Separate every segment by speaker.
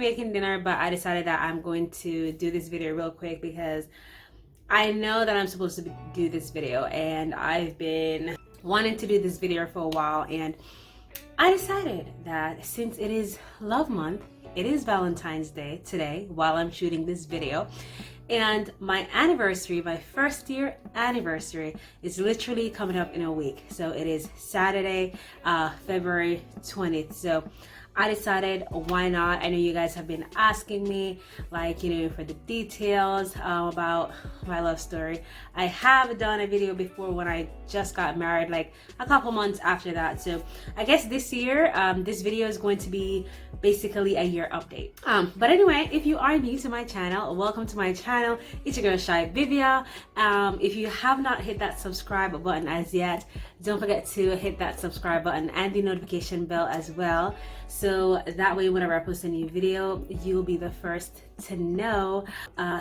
Speaker 1: making dinner, but I decided that I'm going to do this video real quick because I know that I'm supposed to do this video, and I've been wanting to do this video for a while, and I decided that since it is Love Month, it is Valentine's Day today while I'm shooting this video, and my anniversary, my first year anniversary, is literally coming up in a week. So it is Saturday, February 20th. So I decided, why not? I know you guys have been asking me, like, for the details about my love story. I have done a video before when I just got married, like a couple months after that. So I guess this year, this video is going to be basically a year update. But anyway, if you are new to my channel, welcome to my channel. It's your girl Shy-Bivia. If you have not hit that subscribe button as yet, don't forget to hit that subscribe button and the notification bell as well, so that way whenever I post a new video, you'll be the first to know.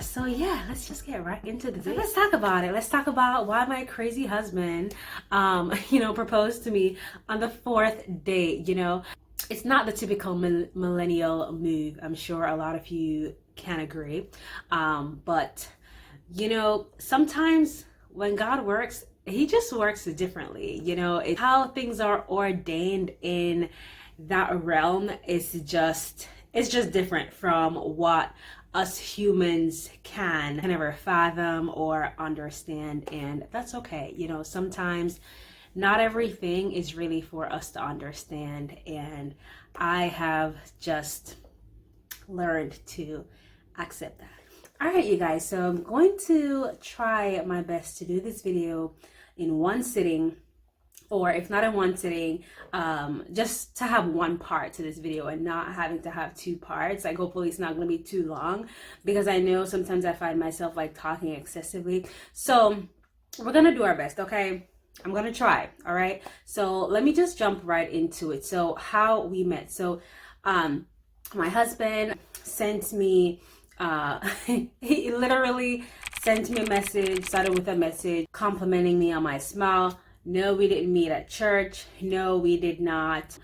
Speaker 1: So yeah, let's just get right into the video. Let's talk about it. Let's talk about why my crazy husband proposed to me on the 4th date. It's not the typical millennial move. I'm sure a lot of you can agree. But sometimes when God works, he just works differently. It's how things are ordained in that realm is just different from what us humans can ever fathom or understand, and that's okay. Sometimes not everything is really for us to understand, and I have just learned to accept that. All right, you guys, so I'm going to try my best to do this video in one sitting, or if not in one sitting, just to have one part to this video and not having to have two parts. Like, hopefully it's not going to be too long, because I know sometimes I find myself like talking excessively. So we're going to do our best, okay? I'm going to try, all right? So let me just jump right into it. So how we met. So my husband sent me, he literally sent me a message, started with a message complimenting me on my smile. No, we didn't meet at church. No, we did not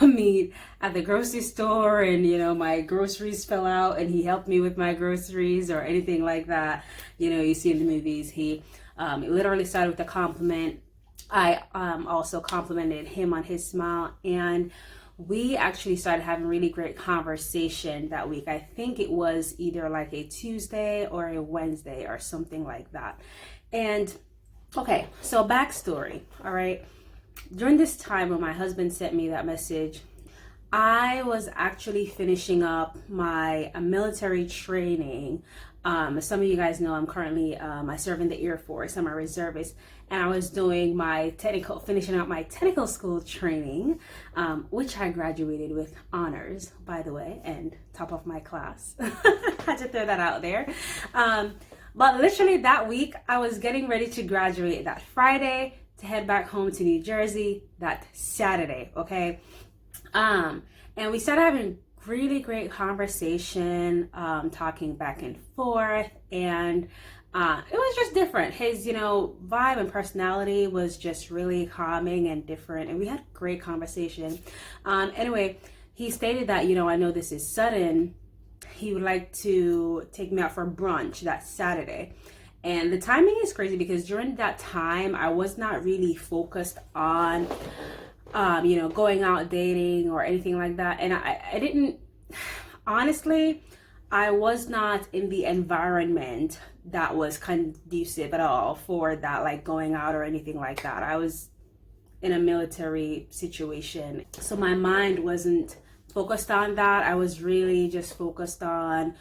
Speaker 1: meet at the grocery store, and my groceries fell out and he helped me with my groceries or anything like that. You see in the movies, he literally started with a compliment. I also complimented him on his smile, and we actually started having really great conversation that week. I think it was either like a Tuesday or a Wednesday or something like that. And okay, so backstory, all right? During this time when my husband sent me that message, I was actually finishing up my military training. Some of you guys know I'm currently, I serve in the Air Force. I'm a reservist, and I was doing my finishing up my technical school training, which I graduated with honors, by the way, and top of my class. Had to throw that out there. But literally that week, I was getting ready to graduate that Friday to head back home to New Jersey that Saturday, okay? And we started having really great conversation, talking back and forth, and it was just different. His, vibe and personality was just really calming and different, and we had great conversation. Anyway, he stated that, I know this is sudden. He would like to take me out for brunch that Saturday. And the timing is crazy because during that time, I was not really focused on, going out dating or anything like that. And I didn't, honestly, I was not in the environment that was conducive at all for that, like going out or anything like that. I was in a military situation, so my mind wasn't focused on that. I was really just focused on,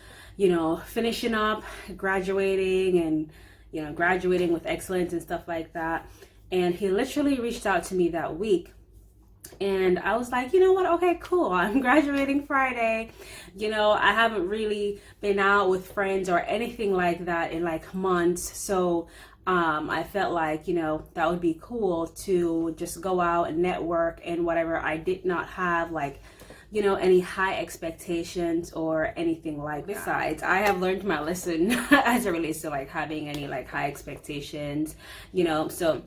Speaker 1: finishing up, graduating, and, graduating with excellence and stuff like that. And he literally reached out to me that week. And I was like, you know what? Okay, cool. I'm graduating Friday. I haven't really been out with friends or anything like that in like months. So I felt like, that would be cool to just go out and network and whatever. I did not have like, any high expectations or anything like that. Besides, I have learned my lesson as it relates to like having any like high expectations, so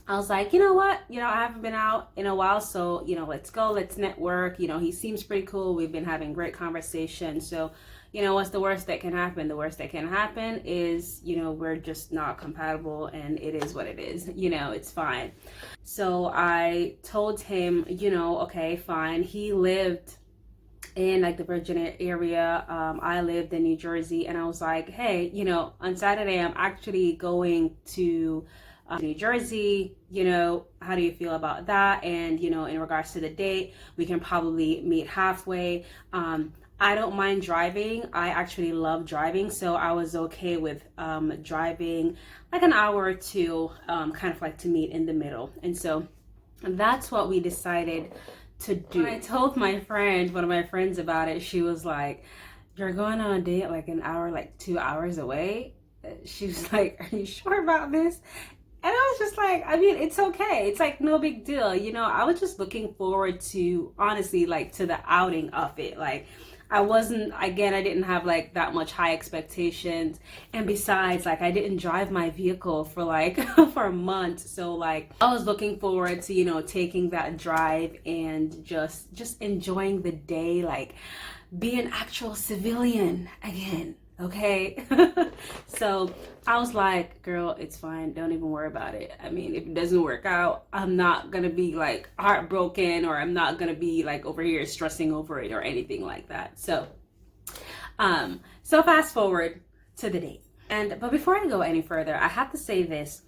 Speaker 1: I was like, you know what? I haven't been out in a while, so, let's go, let's network. He seems pretty cool. We've been having great conversations. So, what's the worst that can happen? The worst that can happen is, we're just not compatible, and it is what it is. It's fine. So I told him, okay, fine. He lived in like the Virginia area. I lived in New Jersey, and I was like, hey, on Saturday, I'm actually going to New Jersey, how do you feel about that? And, in regards to the date, we can probably meet halfway. I don't mind driving. I actually love driving. So I was okay with driving like an hour or two, kind of like to meet in the middle. And so that's what we decided to do. When I told my friend, one of my friends about it, she was like, you're going on a date like an hour, like 2 hours away? She was like, are you sure about this? And I was just like, I mean, it's okay. It's like no big deal. I was just looking forward to, honestly, like to the outing of it. Like I didn't have like that much high expectations. And besides, like I didn't drive my vehicle for like for months. So like I was looking forward to, taking that drive and just enjoying the day, like be an actual civilian again. Okay. So I was like, girl, it's fine. Don't even worry about it. I mean, if it doesn't work out, I'm not going to be like heartbroken, or I'm not going to be like over here stressing over it or anything like that. So, so fast forward to the date. But before I go any further, I have to say this.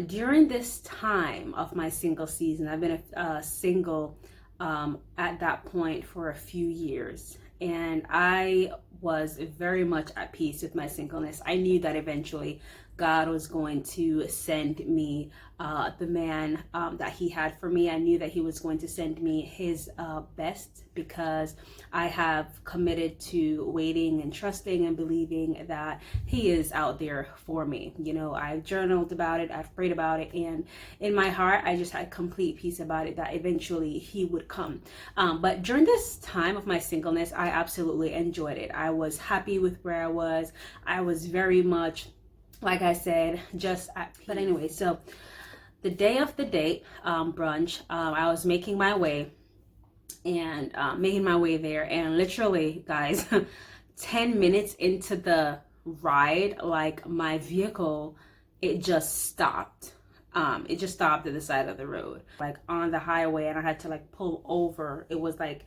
Speaker 1: During this time of my single season, I've been single at that point for a few years. And I was very much at peace with my singleness. I knew that eventually God was going to send me the man that he had for me. I knew that he was going to send me his best, because I have committed to waiting and trusting and believing that he is out there for me. I journaled about it, I've prayed about it, and in my heart, I just had complete peace about it that eventually he would come. But during this time of my singleness, I absolutely enjoyed it. I was happy with where I was. I was very much, like I said, just at peace. But anyway, so the day of the date, brunch, I was making my way there, and literally, guys, 10 minutes into the ride, like my vehicle, it just stopped. It just stopped at the side of the road, like on the highway, and I had to like pull over. It was like,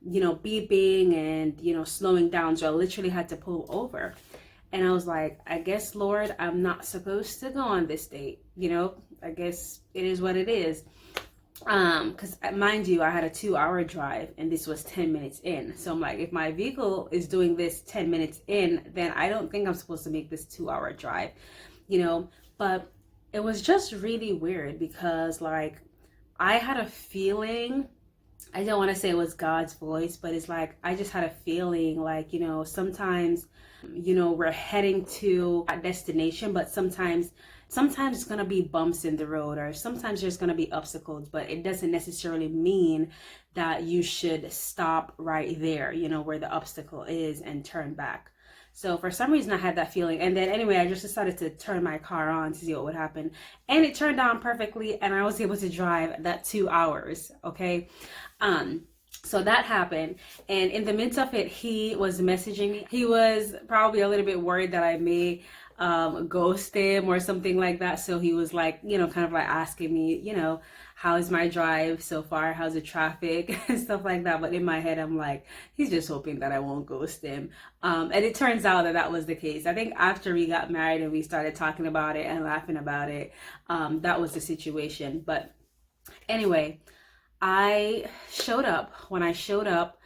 Speaker 1: beeping and, slowing down. So I literally had to pull over. And I was like, I guess, Lord, I'm not supposed to go on this date. I guess it is what it is. Because mind you, I had a 2-hour drive and this was 10 minutes in. So I'm like, if my vehicle is doing this 10 minutes in, then I don't think I'm supposed to make this 2-hour drive, but it was just really weird, because like I had a feeling, I don't want to say it was God's voice, but it's like I just had a feeling like, sometimes, we're heading to a destination, but sometimes it's going to be bumps in the road, or sometimes there's going to be obstacles, but it doesn't necessarily mean that you should stop right there, where the obstacle is, and turn back. So for some reason I had that feeling, and then anyway, I just decided to turn my car on to see what would happen, and it turned on perfectly, and I was able to drive that 2 hours. Okay. So that happened, and in the midst of it, he was messaging me. He was probably a little bit worried that I may ghost him or something like that. So he was like, kind of like asking me, how is my drive so far? How's the traffic and stuff like that. But in my head, I'm like, he's just hoping that I won't ghost him. And it turns out that that was the case. I think after we got married and we started talking about it and laughing about it, that was the situation. But anyway, I showed up. When I showed up,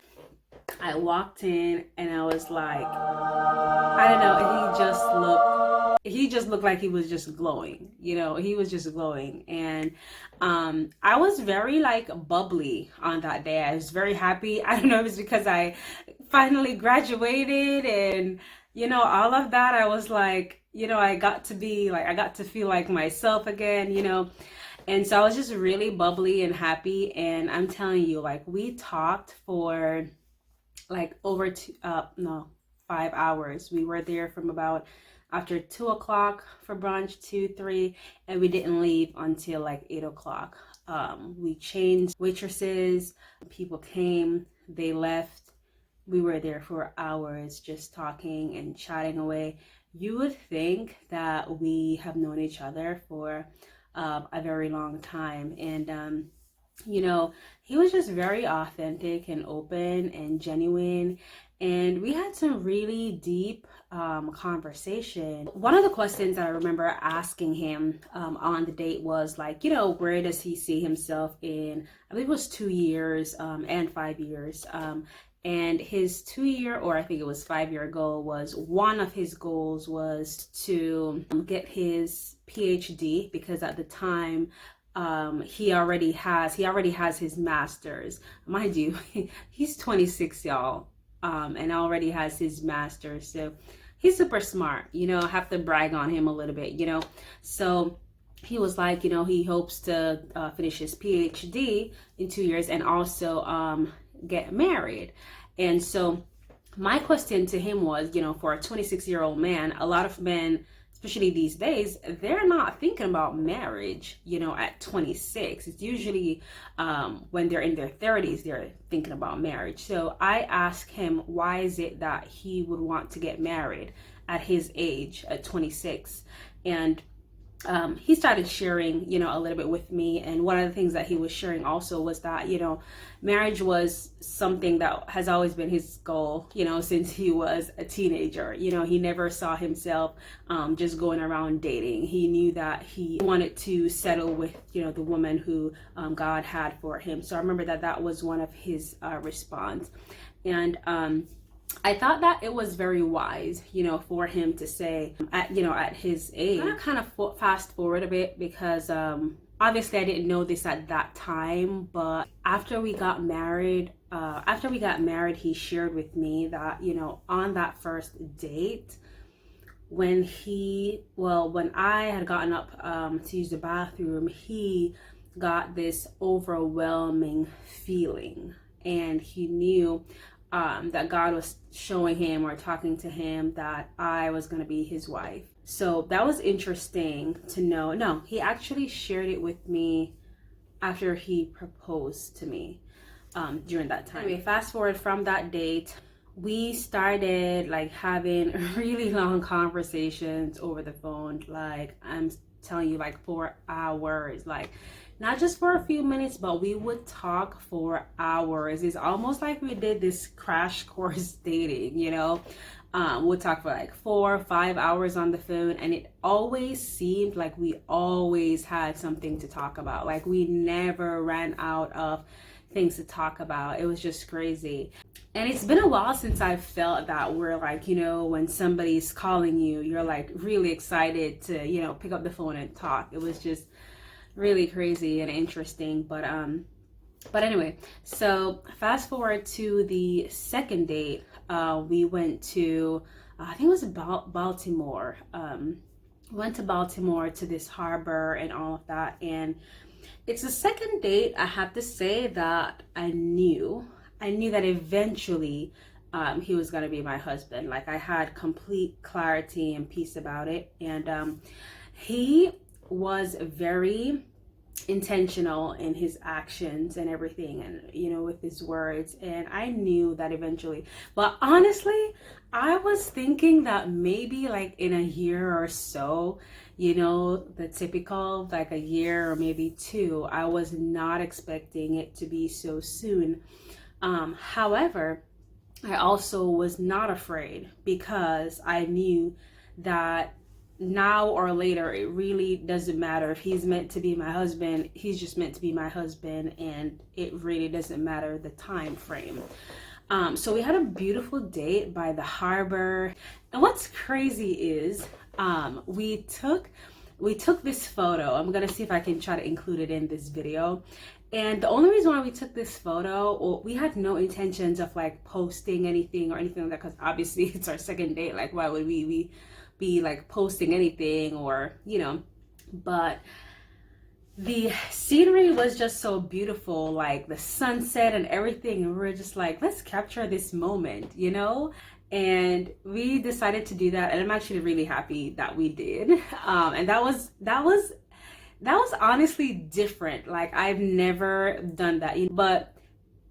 Speaker 1: I walked in and I was like, I don't know, he just looked like he was just glowing. He was just glowing. And I was very like bubbly on that day. I was very happy. I don't know if it's because I finally graduated and all of that. I was like, I got to feel like myself again, And so I was just really bubbly and happy. And I'm telling you, like, we talked for like over 5 hours. We were there from about after 2 o'clock for brunch, 2, 3, and we didn't leave until like 8 o'clock. We changed waitresses, people came, they left. We were there for hours just talking and chatting away. You would think that we have known each other for a very long time. And you know, he was just very authentic and open and genuine. And we had some really deep conversation. One of the questions that I remember asking him on the date was like, you know, where does he see himself in, I believe it was 2 years and 5 years. And his 2 year, or I think it was 5 year goal, was one of his goals was to get his PhD, because at the time he already has his master's. Mind you, he's 26, y'all, and already has his master's. So he's super smart, you know. I have to brag on him a little bit, you know. So he was like, you know, he hopes to finish his PhD in 2 years and also get married. And so my question to him was, you know, for a 26-year-old man, a lot of men, especially these days, they're not thinking about marriage, you know, at 26. It's usually when they're in their 30s, they're thinking about marriage. So I asked him, why is it that he would want to get married at his age, at 26? And he started sharing, you know, a little bit with me. And one of the things that he was sharing also was that, you know, marriage was something that has always been his goal, you know, since he was a teenager. You know, he never saw himself just going around dating. He knew that he wanted to settle with, you know, the woman who God had for him. So I remember that that was one of his response. And I thought that it was very wise, you know, for him to say, at his age. I kind of fast forward a bit because obviously I didn't know this at that time, but after we got married, he shared with me that, you know, on that first date, when I had gotten up to use the bathroom, he got this overwhelming feeling, and he knew that God was showing him or talking to him that I was going to be his wife. So that was interesting to know. No, he actually shared it with me after he proposed to me during that time. Anyway, fast forward from that date, we started like having really long conversations over the phone. Like, I'm telling you, like 4 hours, like not just for a few minutes, but we would talk for hours. It's almost like we did this crash course dating, you know. We'll talk for like 4 or 5 hours on the phone, and it always seemed like we always had something to talk about. Like we never ran out of things to talk about. It was just crazy. And it's been a while since I felt that, where like, you know, when somebody's calling you, you're like really excited to, you know, pick up the phone and talk. It was just really crazy and interesting. But anyway, so fast forward to the second date. We went to I think it was Baltimore. Went to Baltimore, to this harbor and all of that. And it's the second date, I have to say, that I knew that eventually he was going to be my husband. Like I had complete clarity and peace about it. And he was very intentional in his actions and everything, and you know, with his words. And I knew that eventually, but honestly I was thinking that maybe like in a year or so, you know, the typical like a year or maybe 2. I was not expecting it to be so soon. However, I also was not afraid, because I knew that now or later, it really doesn't matter. If he's meant to be my husband, he's just meant to be my husband, and it really doesn't matter the time frame. So we had a beautiful date by the harbor. And what's crazy is we took this photo. I'm gonna see if I can try to include it in this video. And the only reason why we took this photo, well, we had no intentions of like posting anything or anything like that, because obviously it's our second date. Like, why would we be like posting anything, or you know. But the scenery was just so beautiful, like the sunset and everything, and we were just like, let's capture this moment, you know. And we decided to do that, and I'm actually really happy that we did. And that was honestly different. Like, I've never done that, but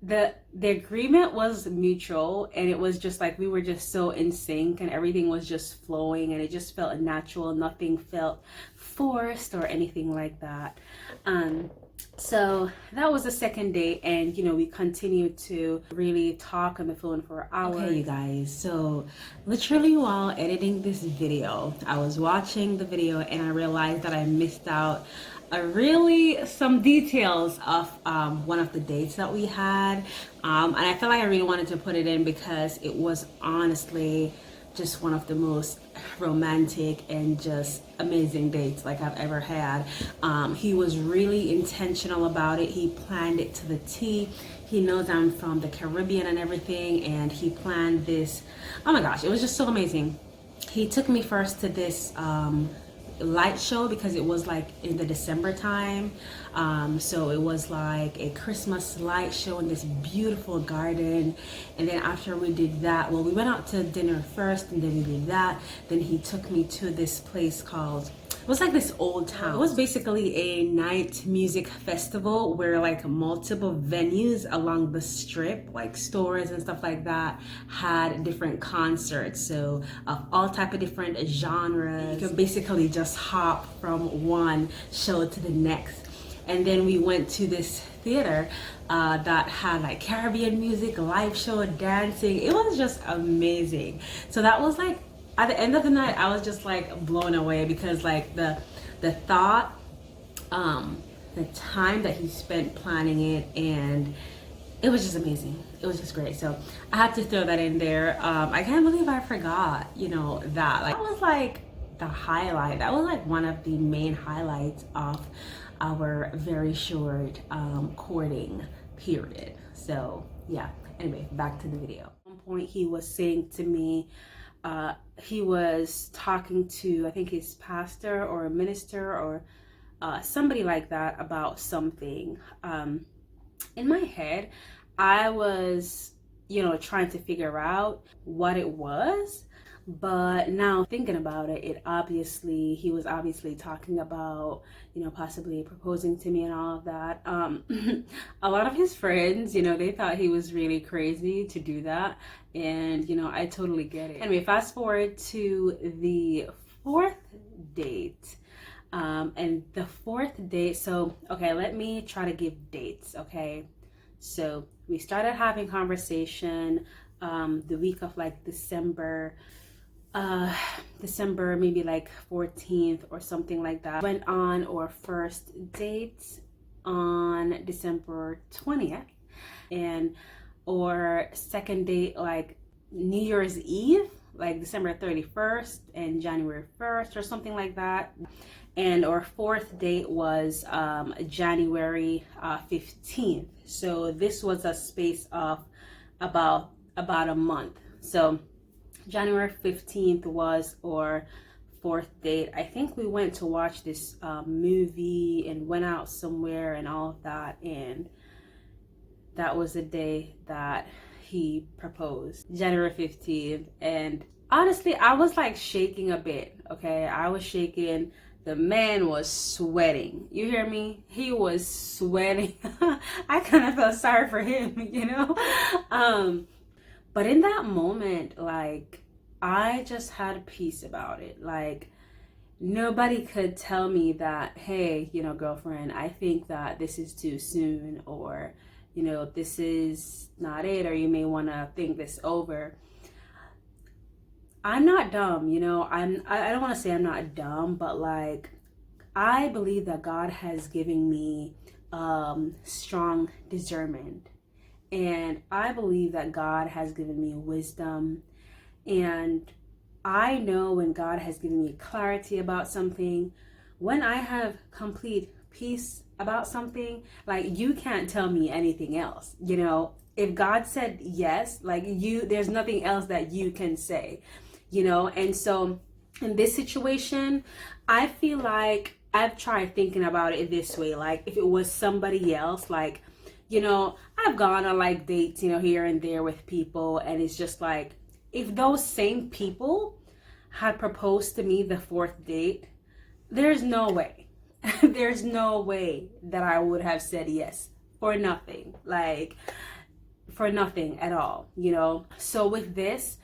Speaker 1: the agreement was mutual, and it was just like we were just so in sync, and everything was just flowing, and it just felt natural. Nothing felt forced or anything like that. So that was the second date, and we continued to really talk on the phone for hours. Okay, you guys, so literally while editing this video, I was watching the video and I realized that I missed out some details of one of the dates that we had, and I felt like I really wanted to put it in because it was honestly just one of the most romantic and just amazing dates like I've ever had. He was really intentional about it. He planned it to the T. He knows I'm from the Caribbean and everything, and he planned this. Oh my gosh, it was just so amazing. He took me first to this light show because it was like in the December time, so it was like a Christmas light show in this beautiful garden. And then after we did that, well, we went out to dinner first, and then we did that. Then he took me to this place called, it was like this old town. It was basically a night music festival where like multiple venues along the strip, like stores and stuff like that, had different concerts. So of all type of different genres. You could basically just hop from one show to the next. And then we went to this theater that had like Caribbean music, live show, dancing. It was just amazing. So that was like, at the end of the night, I was just like blown away because like the thought, the time that he spent planning it, and it was just amazing. It was just great. So I had to throw that in there. I can't believe I forgot, that. Like, that was like the highlight. That was like one of the main highlights of our very short courting period. So yeah, anyway, back to the video. At one point he was saying to me, he was talking to, I think, his pastor or a minister or somebody like that about something. In my head, I was, trying to figure out what it was. But now thinking about it, he was obviously talking about, possibly proposing to me and all of that. A lot of his friends, they thought he was really crazy to do that. And, I totally get it. Anyway, fast forward to the fourth date. And the fourth date, so, okay, let me try to give dates, okay? So we started having conversation the week of like December maybe like 14th or something like that. Went on our first date on December 20th, and our second date like New Year's Eve, like December 31st and January 1st or something like that. And our fourth date was January 15th. So this was a space of about a month. So January 15th was our fourth date. I think we went to watch this movie and went out somewhere and all of that. And that was the day that he proposed, January 15th. And honestly, I was like shaking a bit, okay? I was shaking. The man was sweating. You hear me? He was sweating. I kind of felt sorry for him, But in that moment, like, I just had peace about it. Like, nobody could tell me that, hey, girlfriend, I think that this is too soon, or, this is not it, or you may want to think this over. I'm not dumb, I don't want to say I'm not dumb, but like, I believe that God has given me strong discernment. And I believe that God has given me wisdom. And I know when God has given me clarity about something, when I have complete peace about something, like, you can't tell me anything else. If God said yes, like, there's nothing else that you can say, And so in this situation, I feel like I've tried thinking about it this way. Like, if it was somebody else, like, I've gone on like dates, here and there with people, and it's just like, if those same people had proposed to me the fourth date, there's no way. There's no way that I would have said yes for nothing. Like, for nothing at all, you know? So with this,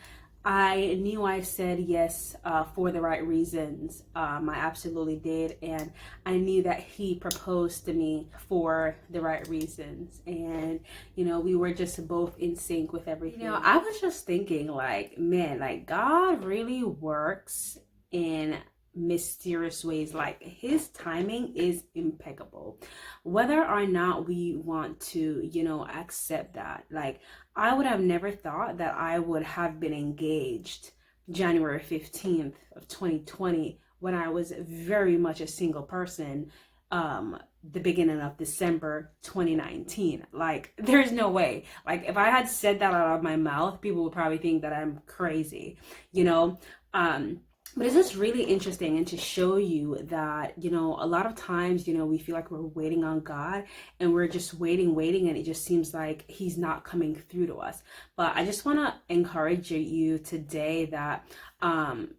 Speaker 1: I knew I said yes for the right reasons. I absolutely did. And I knew that he proposed to me for the right reasons. And, you know, we were just both in sync with everything. You know, I was just thinking, like, man, like, God really works in mysterious ways. Like, his timing is impeccable, whether or not we want to, you know, accept that. Like, I would have never thought that I would have been engaged January 15th of 2020 when I was very much a single person, the beginning of December 2019. Like, there's no way. Like, if I had said that out of my mouth, people would probably think that I'm crazy, you know? But it's just really interesting, and to show you that, you know, a lot of times, you know, we feel like we're waiting on God, and we're just waiting, and it just seems like he's not coming through to us. But I just want to encourage you today that,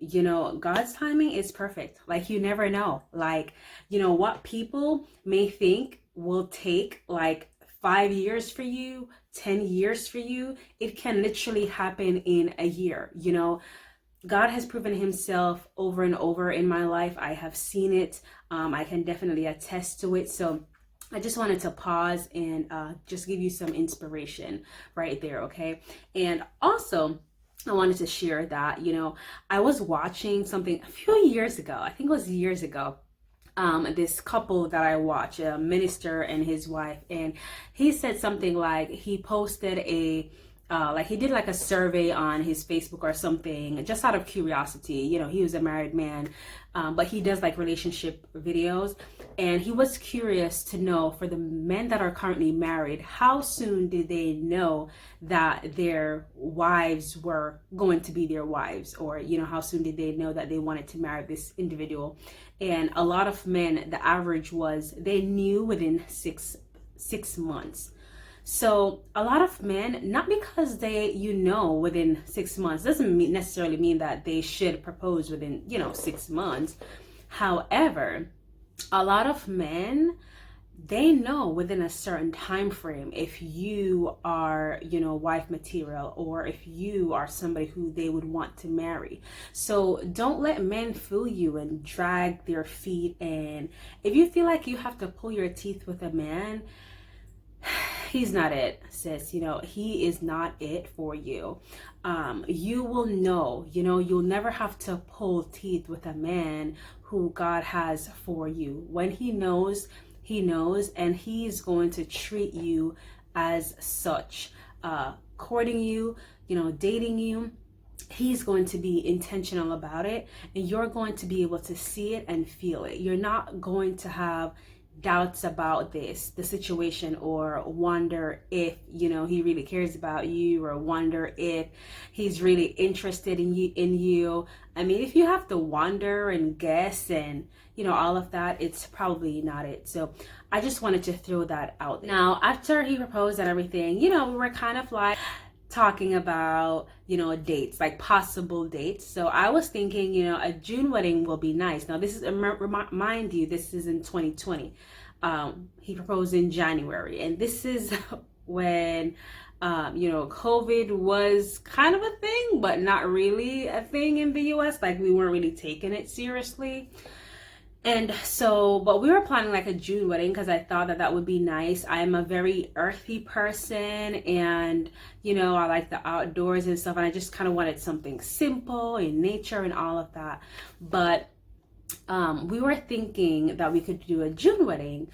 Speaker 1: you know, God's timing is perfect. Like, you never know. Like, you know, what people may think will take like 5 years for you, 10 years for you, it can literally happen in a year, you know. God has proven himself over and over in my life. I have seen it. I can definitely attest to it. So I just wanted to pause and just give you some inspiration right there, okay? And also, I wanted to share that, you know, I was watching something a few years ago. I think it was years ago. This couple that I watch, a minister and his wife, and he said something like, he posted like he did like a survey on his Facebook or something, just out of curiosity. You know, he was a married man, but he does like relationship videos, and he was curious to know, for the men that are currently married, how soon did they know that their wives were going to be their wives, or, you know, how soon did they know that they wanted to marry this individual. And a lot of men, the average was they knew within six months. So a lot of men, not because they, you know, within 6 months, doesn't necessarily mean that they should propose within, you know, 6 months. However, a lot of men, they know within a certain time frame if you are, you know, wife material, or if you are somebody who they would want to marry. So don't let men fool you and drag their feet. And if you feel like you have to pull your teeth with a man, he's not it, sis. You know, he is not it for you. You will know, you know, you'll never have to pull teeth with a man who God has for you. When he knows, and he's going to treat you as such. Courting you, you know, dating you, he's going to be intentional about it, and you're going to be able to see it and feel it. You're not going to have doubts about the situation, or wonder if, you know, he really cares about you, or wonder if he's really interested in you. I mean, if you have to wonder and guess and, you know, all of that, it's probably not it. So I just wanted to throw that out there. Now, after he proposed and everything, you know, we were kind of like talking about, you know, dates, like possible dates. So I was thinking, you know, a June wedding will be nice. Now, this is, mind you, this is in 2020. He proposed in January, and this is when, you know, COVID was kind of a thing, but not really a thing in the U.S. Like, we weren't really taking it seriously. And so, but we were planning like a June wedding because I thought that would be nice. I'm a very earthy person, and, you know, I like the outdoors and stuff, and I just kind of wanted something simple in nature and all of that. But we were thinking that we could do a June wedding.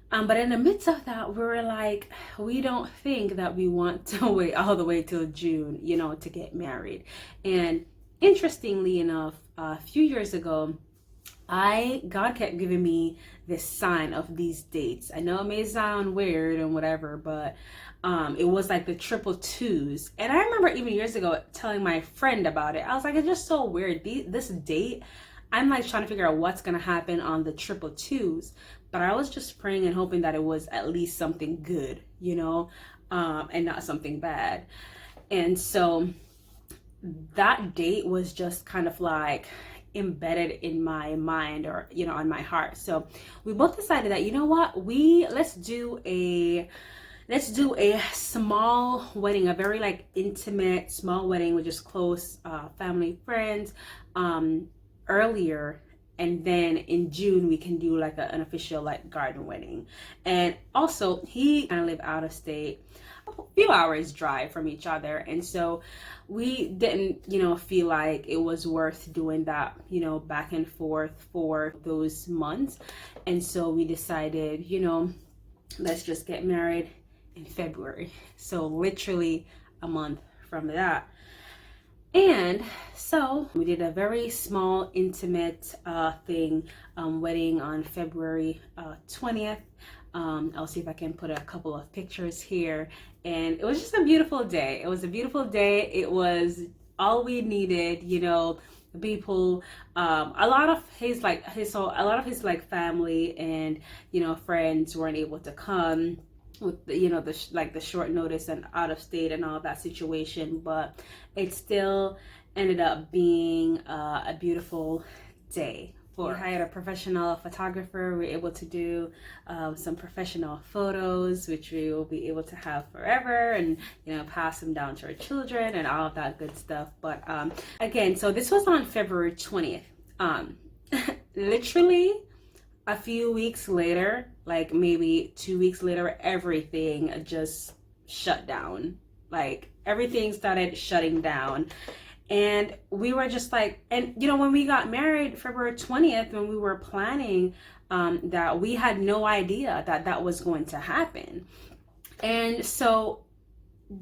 Speaker 1: But in the midst of that, we were like, we don't think that we want to wait all the way till June, you know, to get married. And interestingly enough, a few years ago, God kept giving me this sign of these dates. I know it may sound weird and whatever, but it was like the triple twos. And I remember even years ago telling my friend about it. I was like, it's just so weird. This date, I'm like trying to figure out what's going to happen on the triple twos. But I was just praying and hoping that it was at least something good, you know, and not something bad. And so that date was just kind of like embedded in my mind, or on my heart. So we both decided that, you know what, let's do a small wedding, a very like intimate small wedding with just close family, friends, earlier, and then in June we can do like an official like garden wedding. And also, he kind of live out of state, a few hours drive from each other, and so we didn't feel like it was worth doing that back and forth for those months. And so we decided, let's just get married in February. So literally a month from that. And so we did a very small, intimate wedding on February 20th. I'll see if I can put a couple of pictures here. And it was just a beautiful day. It was a beautiful day. It was all we needed, people, a lot of his family and friends weren't able to come with the short notice and out of state and all that situation, but it still ended up being a beautiful day. We hired a professional photographer. We were able to do some professional photos, which we will be able to have forever, and pass them down to our children and all of that good stuff. But again, so this was on February 20th. Literally a few weeks later, like maybe 2 weeks later, everything just shut down. Like everything started shutting down. And we were just like, and when we got married February 20th, when we were planning that, we had no idea that that was going to happen. And so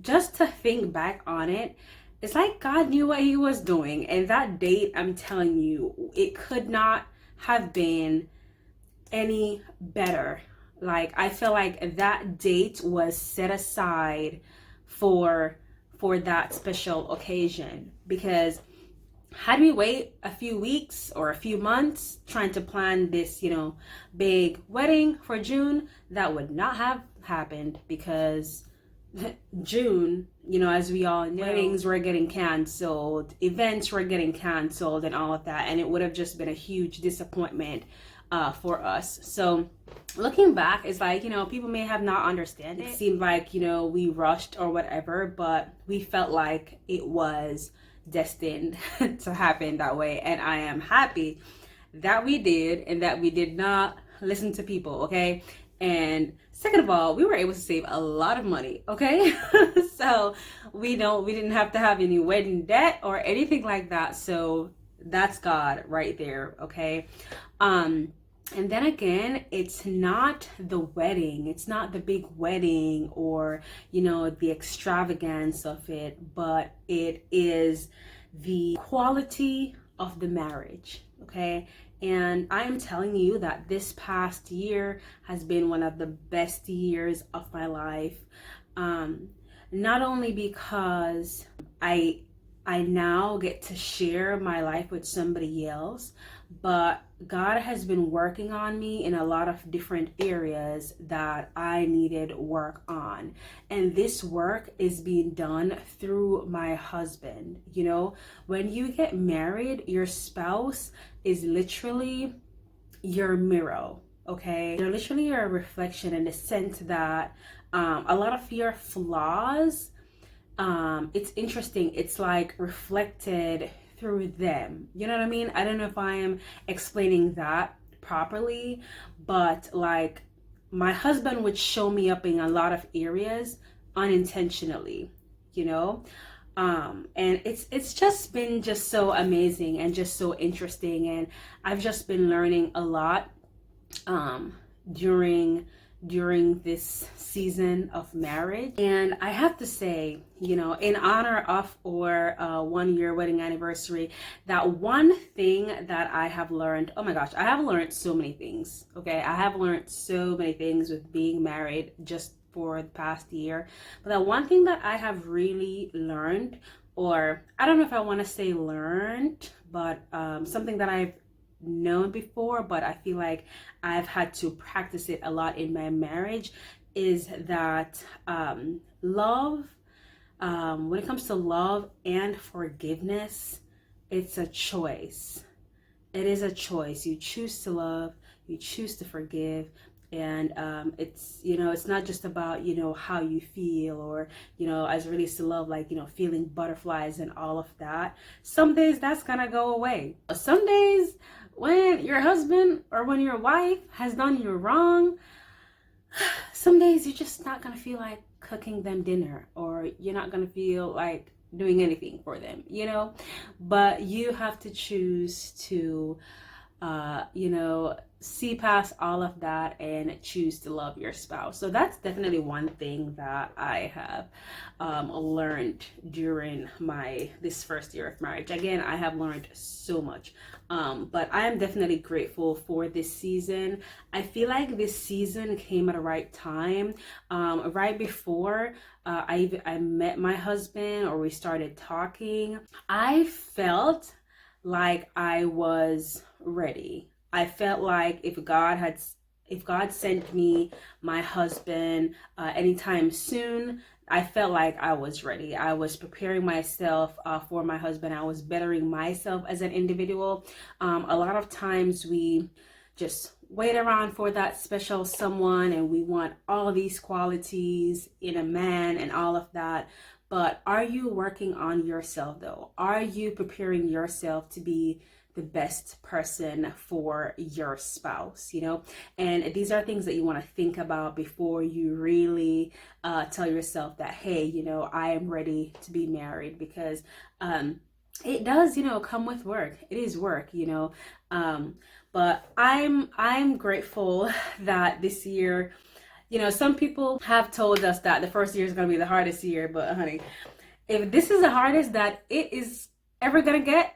Speaker 1: just to think back on it, it's like God knew what he was doing. And that date, I'm telling you, it could not have been any better. Like, I feel like that date was set aside for that special occasion, because had we wait a few weeks or a few months trying to plan this big wedding for June, that would not have happened, because June, as we all know, weddings were getting canceled, events were getting canceled, and all of that, and it would have just been a huge disappointment for us. So looking back, it's like, people may have not understood it. It seemed like, we rushed or whatever, but we felt like it was destined to happen that way. And I am happy that we did, and that we did not listen to people, okay? And second of all, we were able to save a lot of money, okay? So we didn't have to have any wedding debt or anything like that. So that's God right there, okay? And then again, it's not the wedding, it's not the big wedding or, the extravagance of it, but it is the quality of the marriage, okay? And I am telling you that this past year has been one of the best years of my life. Not only because I now get to share my life with somebody else, but God has been working on me in a lot of different areas that I needed work on. And this work is being done through my husband. When you get married, your spouse is literally your mirror, okay? They're literally your reflection, in the sense that a lot of your flaws, it's interesting, it's like reflected through them. You know what I mean? I don't know if I am explaining that properly, but like, my husband would show me up in a lot of areas unintentionally, and it's just been just so amazing and just so interesting. And I've just been learning a lot during this season of marriage. And I have to say, in honor of our 1 year wedding anniversary, that one thing that I have learned, oh my gosh, I have learned so many things, okay? I have learned so many things with being married just for the past year. But the one thing that I have really learned, or I don't know if I want to say learned, but something that I've known before, but I feel like I've had to practice it a lot in my marriage, is that love when it comes to love and forgiveness, it's a choice. It is a choice. You choose to love, you choose to forgive. And it's, it's not just about, how you feel, or, as it relates to love, like, feeling butterflies and all of that. Some days that's gonna go away. Some days when your husband or when your wife has done you wrong, some days you're just not gonna feel like cooking them dinner, or you're not gonna feel like doing anything for them, but you have to choose to see past all of that and choose to love your spouse. So that's definitely one thing that I have learned during this first year of marriage. Again, I have learned so much, but I am definitely grateful for this season. I feel like this season came at the right time, right before I met my husband, or we started talking. I felt like I was ready. I felt like if God sent me my husband anytime soon, I felt like I was ready. I was preparing myself for my husband. I was bettering myself as an individual. A lot of times we just wait around for that special someone, and we want all these qualities in a man and all of that. But are you working on yourself though? Are you preparing yourself to be the best person for your spouse, And these are things that you want to think about before you really tell yourself that, hey, I am ready to be married, because it does, come with work. It is work, but I'm grateful that this year, some people have told us that the first year is going to be the hardest year, but honey, if this is the hardest that it is ever going to get,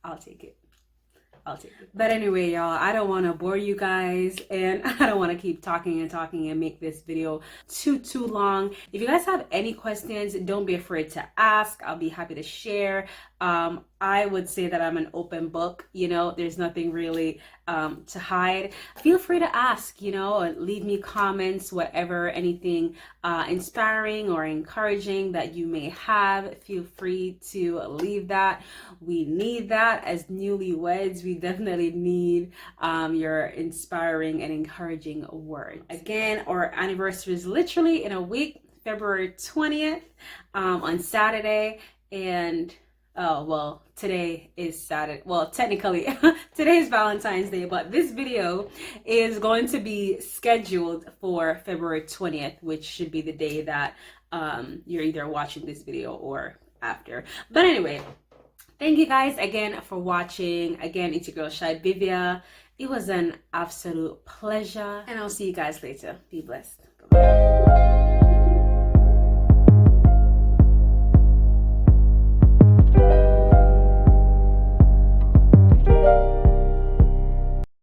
Speaker 1: I'll take it. But anyway, y'all, I don't want to bore you guys, and I don't want to keep talking and make this video too long. If you guys have any questions, don't be afraid to ask. I'll be happy to share. I would say that I'm an open book, there's nothing really to hide. Feel free to ask, leave me comments, whatever, anything inspiring or encouraging that you may have. Feel free to leave that. We need that as newlyweds. We definitely need your inspiring and encouraging words. Again, our anniversary is literally in a week, February 20th, on Saturday. And today is Saturday. Well, technically today is Valentine's Day, but this video is going to be scheduled for February 20th, which should be the day that you're either watching this video or after. But anyway, thank you guys again for watching. Again, it's your girl Shy-Bivia. It was an absolute pleasure, and I'll see you guys later. Be blessed. Bye-bye.